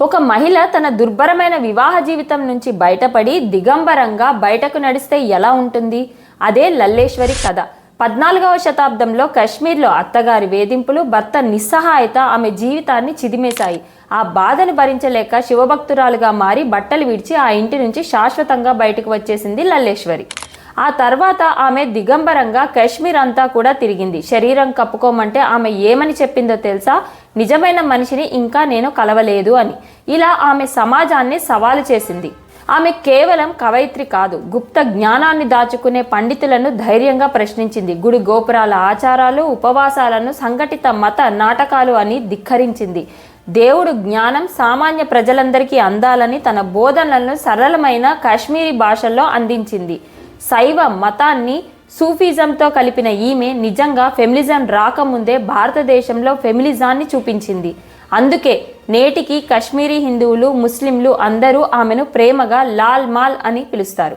ఒక మహిళ తన దుర్భరమైన వివాహ జీవితం నుంచి బయటపడి దిగంబరంగా బయటకు నడిస్తే ఎలా ఉంటుంది? అదే లల్లేశ్వరి కథ. 14వ శతాబ్దంలో కశ్మీర్లో అత్తగారి వేధింపులు, భర్త నిస్సహాయత ఆమె జీవితాన్ని చిదిమేశాయి. ఆ బాధను భరించలేక శివభక్తురాలుగా మారి బట్టలు విడిచి ఆ ఇంటి నుంచి శాశ్వతంగా బయటకు వచ్చేసింది లల్లేశ్వరి. ఆ తర్వాత ఆమె దిగంబరంగా కశ్మీర్ అంతా కూడా తిరిగింది. శరీరం కప్పుకోమంటే ఆమె ఏమని చెప్పిందో తెలుసా? నిజమైన మనిషిని ఇంకా నేను కలవలేదు అని. ఇలా ఆమె సమాజాన్ని సవాలు చేసింది. ఆమె కేవలం కవయిత్రి కాదు, గుప్త జ్ఞానాన్ని దాచుకునే పండితులను ధైర్యంగా ప్రశ్నించింది. గుడి గోపురాల ఆచారాలు, ఉపవాసాలను సంఘటిత మత నాటకాలు అని ధిక్కరించింది. దేవుడు జ్ఞానం సామాన్య ప్రజలందరికీ అందాలని తన బోధనలను సరళమైన కాశ్మీరీ భాషల్లో అందించింది. శైవ మతాన్ని సూఫిజంతో కలిపిన ఈమె నిజంగా ఫెమినిజం రాకముందే భారతదేశంలో ఫెమినిజాన్ని చూపించింది. అందుకే నేటికి కశ్మీరీ హిందువులు, ముస్లింలు అందరూ ఆమెను ప్రేమగా లాల్ మాల్ అని పిలుస్తారు.